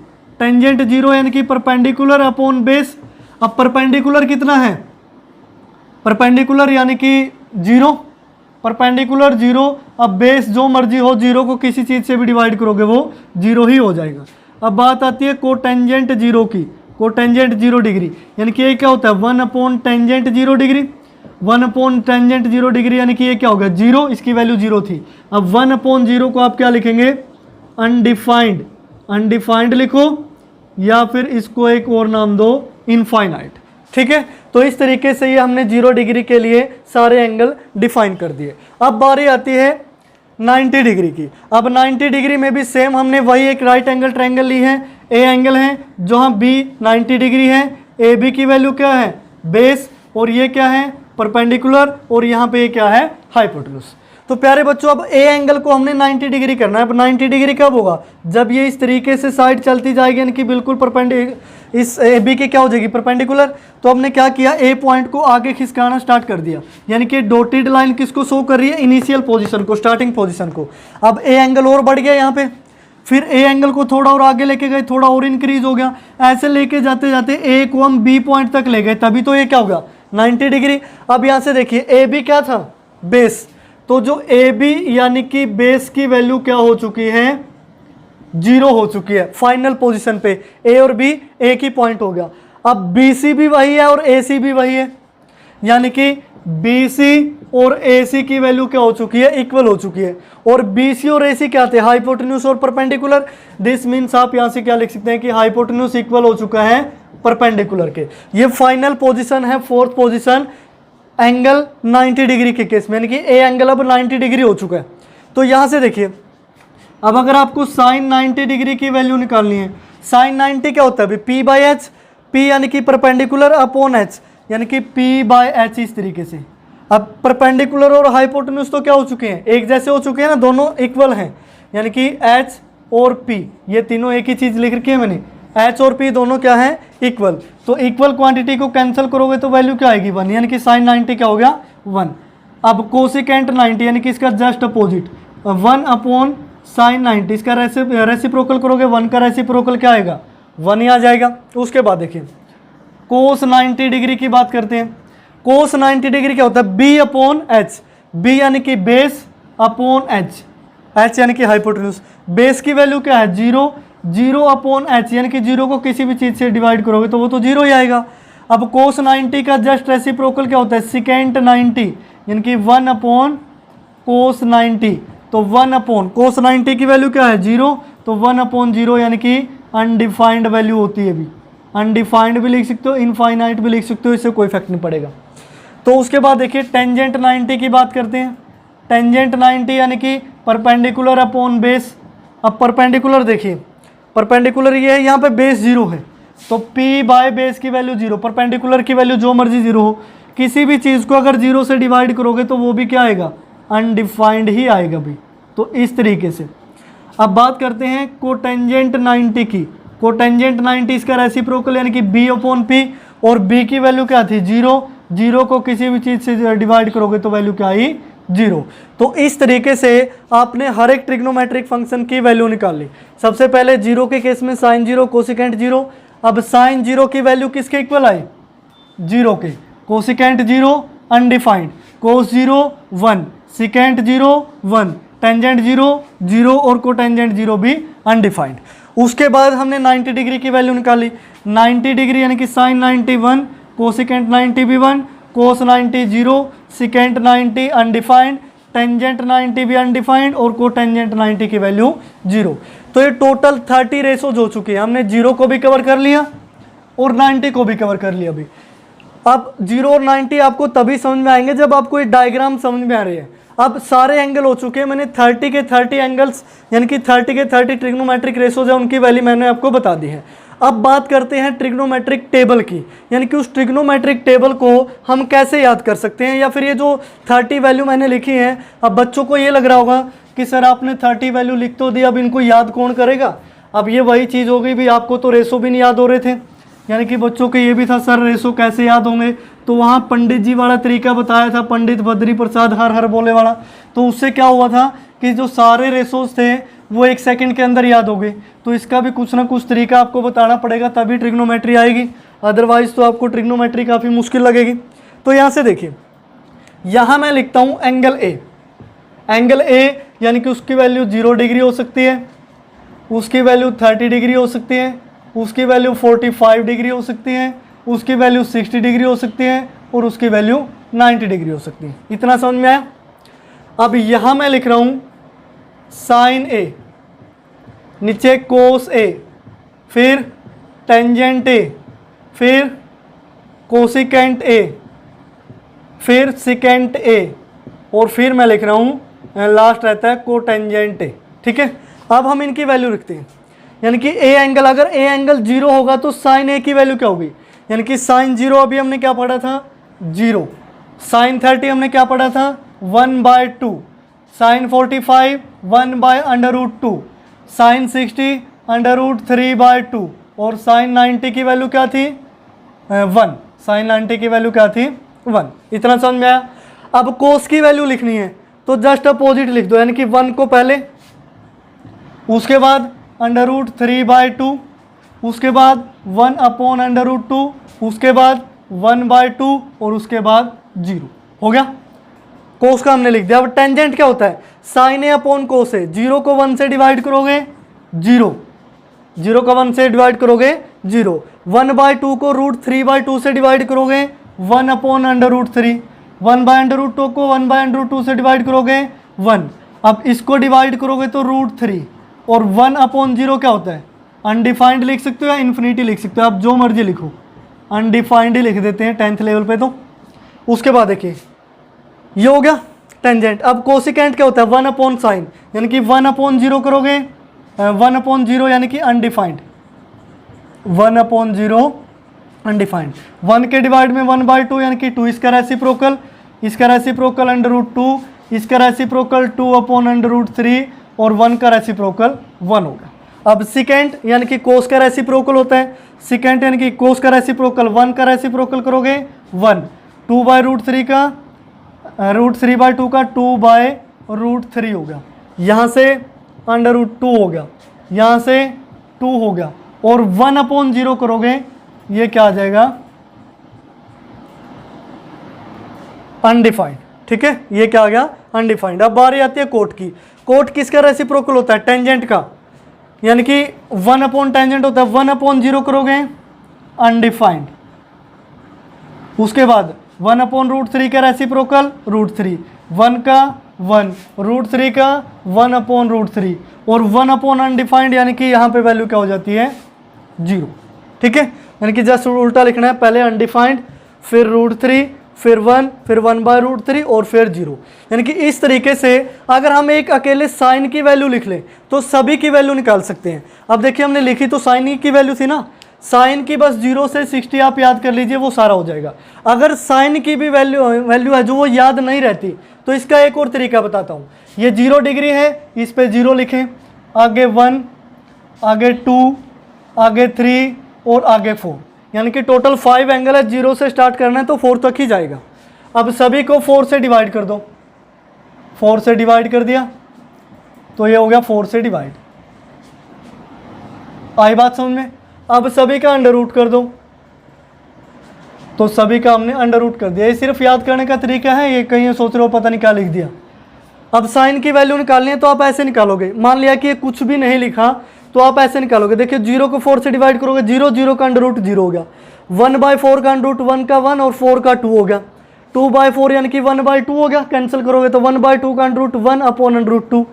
टेंजेंट 0 यानी कि परपेंडिकुलर अपॉन बेस। अब परपेंडिकुलर कितना है, परपेंडिकुलर यानी कि 0, परपेंडिकुलर 0। अब बेस जो मर्जी हो, 0 को किसी चीज़ से भी डिवाइड करोगे वो 0 ही हो जाएगा। अब बात आती है कोटेंजेंट 0 की, कोटेंजेंट 0 डिग्री, यानी कि ये क्या होता है 1 upon tangent 0 degree, 1 upon tangent 0 degree, यानी कि ये क्या होगा 0, इसकी वैल्यू 0 थी। अब 1 अपॉन 0 को आप क्या लिखेंगे अनडिफाइंड, अनडिफाइंड लिखो, या फिर इसको एक और नाम दो इनफाइनाइट, ठीक है। तो इस तरीके से ये हमने 0 डिग्री के लिए सारे एंगल डिफाइन कर दिए। अब बारी आती है 90 डिग्री की। अब 90 डिग्री में भी सेम हमने वही एक राइट एंगल ट्रायंगल ली है, ए एंगल है जहाँ बी 90 डिग्री है, ए बी की वैल्यू क्या है बेस, और ये क्या है परपेंडिकुलर, और यहाँ पे ये क्या है हाइपोटेन्यूज। तो प्यारे बच्चों अब ए एंगल को हमने 90 डिग्री करना है। अब 90 डिग्री कब होगा जब ये इस तरीके से साइड चलती जाएगी, यानी कि बिल्कुल परपेंडिकुलर, इस ए बी के क्या हो जाएगी परपेंडिकुलर। तो हमने क्या किया ए पॉइंट को आगे खिसकाना स्टार्ट कर दिया, यानी कि डॉटेड लाइन किसको शो कर रही है इनिशियल पोजीशन को, स्टार्टिंग पोजीशन को। अब ए एंगल और बढ़ गया यहाँ पे, फिर ए एंगल को थोड़ा और आगे लेके गए, थोड़ा और इंक्रीज हो गया, ऐसे लेके जाते जाते ए को हम बी पॉइंट तक ले गए, तभी तो ये क्या होगा 90 डिग्री। अब यहाँ से देखिए ए बी क्या था बेस, तो जो ए बी यानी कि बेस की वैल्यू क्या हो चुकी है जीरो हो चुकी है फाइनल पोजीशन पे, ए और बी एक ही पॉइंट हो गया। अब बी सी भी वही है और ए सी भी वही है, यानी कि बी सी और ए सी की वैल्यू क्या हो चुकी है, इक्वल हो चुकी है। और बी सी और ए सी क्या थे, हाइपोटेन्यूज और परपेंडिकुलर। दिस मीन्स आप यहाँ से क्या लिख सकते हैं कि हाइपोटेन्यूज इक्वल हो चुका है परपेंडिकुलर के। ये फाइनल पोजीशन है, फोर्थ पोजीशन एंगल 90 डिग्री के केस में, यानी कि ए एंगल अब 90 डिग्री हो चुका है। तो यहाँ से देखिए, अब अगर आपको साइन 90 डिग्री की वैल्यू निकालनी है, साइन 90 क्या होता है अभी, पी बाई एच, पी यानी कि परपेंडिकुलर अपॉन एच, यानी कि पी बाई एच इस तरीके से। अब परपेंडिकुलर और हाइपोटेन्यूज तो क्या हो चुके हैं, एक जैसे हो चुके हैं ना, दोनों इक्वल हैं, यानी कि एच और पी ये तीनों एक ही चीज़ लिख रखी है मैंने, एच और पी दोनों क्या है, इक्वल। तो इक्वल क्वांटिटी को कैंसिल करोगे तो वैल्यू क्या आएगी, 1, यानी कि साइन 90 क्या हो गया 1। अब कोसिकेंट 90 यानी कि इसका जस्ट अपोजिट 1 अपॉन साइन 90, इसका रेसिप्रोकल करोगे 1 का रेसिप्रोकल क्या आएगा, 1 ही आ जाएगा। उसके बाद देखिए कोस 90 डिग्री की बात करते हैं। कोस 90 डिग्री क्या होता है, बी अपॉन एच, बी यानी कि बेस अपॉन एच, एच यानी कि हाइपोटेन्यूज। बेस की वैल्यू क्या है 0, 0 अपॉन एच, यानी कि 0 को किसी भी चीज़ से डिवाइड करोगे तो वो तो 0 ही आएगा। अब कोस 90 का जस्ट रेसिप्रोकल क्या होता है, सिकेंट 90, यानी कि 1 अपॉन कोस 90। तो 1 अपॉन कोस 90 की वैल्यू क्या है 0, तो 1 अपॉन 0 यानी कि अनडिफाइंड वैल्यू होती है अभी। अनडिफाइंड भी लिख सकते हो, इनफाइनाइट भी लिख सकते हो, इससे कोई इफेक्ट नहीं पड़ेगा। तो उसके बाद देखिए टेंजेंट 90 की बात करते हैं। टेंजेंट 90 यानी कि परपेंडिकुलर अपॉन बेस। अब परपेंडिकुलर देखिए, परपेंडिकुलर ये है, यहाँ पे बेस 0 है, तो p बाय बेस की वैल्यू 0, परपेंडिकुलर की वैल्यू जो मर्जी 0 हो, किसी भी चीज़ को अगर 0 से डिवाइड करोगे तो वो भी क्या आएगा, अनडिफाइंड ही आएगा भी। तो इस तरीके से अब बात करते हैं कोटेंजेंट 90 की। कोटेंजेंट 90 इसका रेसिप्रोकल यानी कि b अपॉन p, और b की वैल्यू क्या थी 0, 0 को किसी भी चीज़ से डिवाइड करोगे तो वैल्यू क्या आई 0। तो इस तरीके से आपने हर एक ट्रिग्नोमेट्रिक फंक्शन की वैल्यू निकाल ली। सबसे पहले 0 के केस में साइन 0 कोसिकेंट 0। अब साइन 0 की वैल्यू किसके इक्वल आई, 0 के, कोसिकेंट 0 अनडिफाइंड, कोस 0 1, सिकेंट 0 1, टेंजेंट 0 0 और कोटेंजेंट 0 भी अनडिफाइंड। उसके बाद हमने 90 डिग्री की वैल्यू निकाली। 90 डिग्री यानी कि साइन 90 1, कोसिकेंट 90 भी 1, कोस 90 0, सिकेंट 90 अनडिफाइंड, टेंजेंट 90 भी अनडिफाइंड और कोटेंजेंट 90 की वैल्यू 0। तो ये टोटल 30 रेशोज हो चुकी है। हमने 0 को भी कवर कर लिया और 90 को भी कवर कर लिया अभी। अब 0 और 90 आपको तभी समझ में आएंगे जब आपको ये डायग्राम समझ में आ रही है। अब सारे एंगल हो चुके हैं, मैंने 30 के 30 एंगल्स यानी कि 30 के 30 ट्रिग्नोमेट्रिक रेशोज है, उनकी वैल्यू मैंने आपको बता दी है। अब बात करते हैं ट्रिग्नोमेट्रिक टेबल की, यानी कि उस ट्रिग्नोमेट्रिक टेबल को हम कैसे याद कर सकते हैं, या फिर ये जो 30 वैल्यू मैंने लिखी है, अब बच्चों को ये लग रहा होगा कि सर आपने 30 वैल्यू लिख तो दी, अब इनको याद कौन करेगा। अब ये वही चीज़ हो गई भी, आपको तो रेशो भी नहीं याद हो रहे थे, यानी कि बच्चों के ये भी था सर रेशो कैसे याद होंगे। तो वहाँ पंडित जी वाला तरीका बताया था, पंडित बद्री प्रसाद हर हर बोले वाला। तो उससे क्या हुआ था कि जो सारे रेशोज थे वो 1 सेकंड के अंदर याद हो गए। तो इसका भी कुछ ना कुछ तरीका आपको बताना पड़ेगा, तभी ट्रिग्नोमेट्री आएगी, अदरवाइज तो आपको ट्रिग्नोमेट्री काफ़ी मुश्किल लगेगी। तो यहाँ से देखिए, यहाँ मैं लिखता हूँ एंगल ए। एंगल ए यानी कि उसकी वैल्यू 0 डिग्री हो सकती है, उसकी वैल्यू 30 डिग्री हो सकती है, उसकी वैल्यू 45 डिग्री हो सकती है, उसकी वैल्यू 60 डिग्री हो सकती है और उसकी वैल्यू 90 डिग्री हो सकती है। इतना समझ में आया। अब यहाँ मैं लिख रहा हूँ साइन ए, नीचे कोस ए, फिर टेंजेंट ए, फिर कोसिकेंट ए, फिर सिकेंट ए, और फिर मैं लिख रहा हूँ लास्ट रहता है कोटेंजेंट ए। ठीक है, अब हम इनकी वैल्यू लिखते हैं, यानी कि ए एंगल, अगर ए एंगल 0 होगा तो साइन ए की वैल्यू क्या होगी, यानी कि साइन 0 अभी हमने क्या पढ़ा था 0, साइन 30 हमने क्या पढ़ा था 1/2, साइन 45 1/√2, साइन 60 √3/2 और साइन 90 की वैल्यू क्या थी 1, साइन 90 की वैल्यू क्या थी 1। इतना समझ में आया। अब कोस की वैल्यू लिखनी है तो जस्ट अपोजिट लिख दो, यानी कि 1 को पहले, उसके बाद √3/2, उसके बाद 1/√2, उसके बाद 1/2 और उसके बाद 0 हो गया। कोस का हमने लिख दिया। अब टेंजेंट क्या होता है, साइन ए अपॉन कोस ए, 0 को 1 से डिवाइड करोगे जीरो, जीरो का 1 से डिवाइड करोगे जीरो, 1/2 को √3/2 से डिवाइड करोगे 1/√3, 1/√2 को 1/√2 से डिवाइड करोगे 1। अब इसको डिवाइड करोगे तो √3, और 1/0 क्या होता है, अनडिफाइंड लिख सकते हो या इन्फिनिटी लिख सकते हो, आप जो मर्जी लिखो, अनडिफाइंड ही लिख देते हैं 10th लेवल पे। तो उसके बाद देखिए ये हो गया टेंजेंट। अब कोसिकेंट क्या होता है, 1/sin, यानी कि 1/0 करोगे 1/0 यानी कि अनडिफाइंड, 1/0 अनडिफाइंड। 1 के डिवाइड में 1/2 यानी कि 2, इसका रेसिप्रोकल, इसका रेसिप्रोकल √2, इसका रेसिप्रोकल 2/√3, और 1 का रेसिप्रोकल 1 होगा। अब सिकेंट यानी कि कोस का रेसिप्रोकल होता है, सिकेंट यानी कि कोस का रेसिप्रोकल, 1 का रेसिप्रोकल करोगे 1, 2/√3 का √3/2 का 2/√3 हो गया, यहाँ से √2 हो गया, यहाँ से 2 हो गया, और 1/0 करोगे ये क्या आ जाएगा, अनडिफाइंड। ठीक है, ये क्या आ गया, अनडिफाइंड। अब बारी आती है कोट की। कोट किसका रेसिप्रोकल होता है, टेंजेंट का, यानी कि 1/टेंजेंट होता है, 1/0 करोगे अनडिफाइंड। उसके बाद 1/√3 का रेसिप्रोकल √3, 1 का 1, √3 का 1/√3, और 1 अनडिफाइंड यानी कि यहाँ पे वैल्यू क्या हो जाती है, 0। ठीक है, यानी कि जस्ट उल्टा लिखना है, पहले अनडिफाइंड, फिर √3, फिर 1, फिर 1/√3, और फिर 0। यानी कि इस तरीके से अगर हम एक अकेले साइन की वैल्यू लिख लें तो सभी की वैल्यू निकाल सकते हैं। अब देखिए हमने लिखी तो साइन की वैल्यू थी ना, साइन की बस 0 से 60 आप याद कर लीजिए, वो सारा हो जाएगा। अगर साइन की भी वैल्यू है जो वो याद नहीं रहती, तो इसका एक और तरीका बताता हूँ। ये 0 डिग्री है, इस पे 0 लिखें, आगे 1, आगे 2, आगे 3, और आगे 4, यानी कि टोटल 5 एंगल है। 0 से स्टार्ट करना है तो 4 तक ही जाएगा। अब सभी को 4 से डिवाइड कर दो, 4 से डिवाइड कर दिया तो ये हो गया 4 से डिवाइड। आई बात समझ में। अब सभी का अंडर रूट कर दो, तो सभी का हमने अंडर रूट कर दिया। ये सिर्फ याद करने का तरीका है, ये कहीं सोच रहे हो पता नहीं क्या लिख दिया। अब साइन की वैल्यू निकालनी है तो आप ऐसे निकालोगे, मान लिया कि ये कुछ भी नहीं लिखा तो आप ऐसे निकालोगे। देखिए 0 को 4 से डिवाइड करोगे, 0, 0 का अंडर रूट 0 हो गया, 1/4 का अंडर रूट 1 का 1, और 4 का 2 हो गया, 2/4 यानी कि 1/2 हो गया। कैंसिल करोगे तो 1/2 का अंडर रूट 1/√2।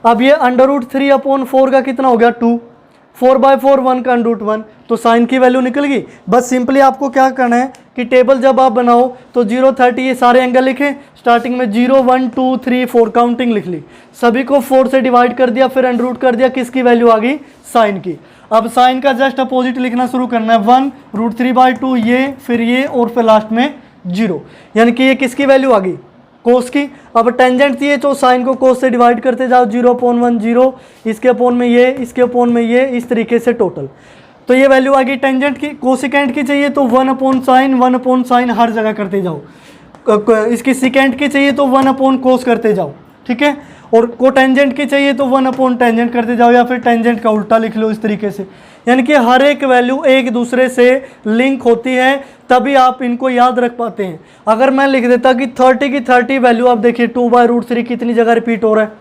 अब ये अंडर रूट 3/4 का कितना हो गया, 2, 4/4 1 का अंडर रूट 1, तो साइन की वैल्यू निकल गई। बस सिंपली आपको क्या करना है कि टेबल जब आप बनाओ तो 0, 30 ये सारे एंगल लिखें, स्टार्टिंग में 0, 1, 2, 3, 4 काउंटिंग लिख ली, सभी को 4 से डिवाइड कर दिया, फिर अंडर रूट कर दिया, किसकी वैल्यू आ गई, साइन की। अब साइन का जस्ट अपोजिट लिखना शुरू करना है, 1 √3/2 ये, फिर ये, और फिर लास्ट में 0, यानी कि ये किसकी वैल्यू आ गई, कोस की। अब टेंजेंट थी तो साइन को कोस से डिवाइड करते जाओ, 0/1 0, इसके अपोन में ये, इसके अपोन में ये, इस तरीके से टोटल। तो ये वैल्यू आ गई टेंजेंट की। कोसिकेंट की चाहिए तो 1/sin, 1/sin हर जगह करते जाओ। इसकी सिकेंट की चाहिए तो 1/cos करते जाओ, ठीक है। और कोटेंजेंट की चाहिए तो 1/टेंजेंट करते जाओ, या फिर टेंजेंट का उल्टा लिख लो इस तरीके से। यानी कि हर एक वैल्यू एक दूसरे से लिंक होती है, तभी आप इनको याद रख पाते हैं। अगर मैं लिख देता कि 30 की 30 वैल्यू, आप देखिए 2/√3 कितनी जगह रिपीट हो रहा है।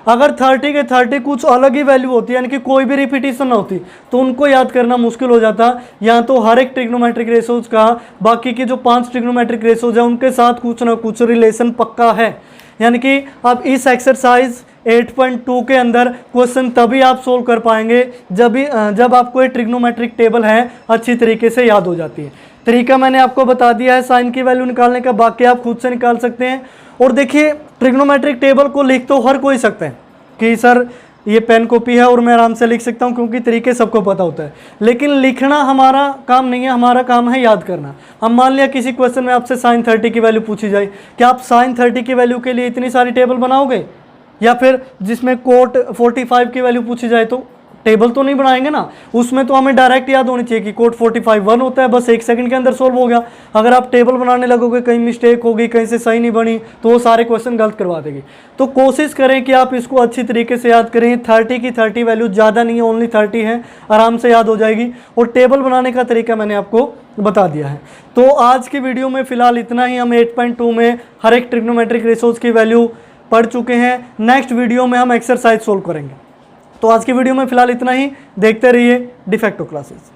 अगर 30 के 30 कुछ अलग ही वैल्यू होती है, यानी कि कोई भी रिपीटिशन ना होती, तो उनको याद करना मुश्किल हो जाता। यहाँ तो हर एक ट्रिग्नोमेट्रिक रेशोज का बाकी के जो 5 ट्रिग्नोमेट्रिक रेशोज है उनके साथ कुछ ना कुछ रिलेशन पक्का है। यानी कि अब इस एक्सरसाइज 8.2 के अंदर क्वेश्चन तभी आप सोल्व कर पाएंगे जब आपको ये ट्रिग्नोमेट्रिक टेबल है अच्छी तरीके से याद हो जाती है। तरीका मैंने आपको बता दिया है साइन की वैल्यू निकालने का, बाकी आप खुद से निकाल सकते हैं। और देखिए ट्रिग्नोमेट्रिक टेबल को लिख तो हर कोई सकता है कि सर ये पेन कॉपी है और मैं आराम से लिख सकता हूँ, क्योंकि तरीके सबको पता होता है। लेकिन लिखना हमारा काम नहीं है, हमारा काम है याद करना। हम मान लिया किसी क्वेश्चन में आपसे sin 30 की वैल्यू पूछी जाए, क्या आप sin 30 की वैल्यू के लिए इतनी सारी टेबल बनाओगे? या फिर जिसमें कोट 45 की वैल्यू पूछी जाए तो टेबल तो नहीं बनाएंगे ना। उसमें तो हमें डायरेक्ट याद होनी चाहिए कि कोट 45 1 होता है, बस 1 सेकंड के अंदर सोल्व हो गया। अगर आप टेबल बनाने लगोगे, कहीं मिस्टेक होगी, कहीं से सही नहीं बनी, तो वो सारे क्वेश्चन गलत करवा देगी। तो कोशिश करें कि आप इसको अच्छी तरीके से याद करें। 30 की 30 वैल्यू ज़्यादा नहीं है, ओनली 30 है, आराम से याद हो जाएगी। और टेबल बनाने का तरीका मैंने आपको बता दिया है। तो आज की वीडियो में फ़िलहाल इतना ही। हम 8.2 में हर एक ट्रिग्नोमेट्रिक रेशोज की वैल्यू पढ़ चुके हैं। नेक्स्ट वीडियो में हम एक्सरसाइज सोल्व करेंगे। तो आज की वीडियो में फिलहाल इतना ही, देखते रहिए डिफेक्टो क्लासेस।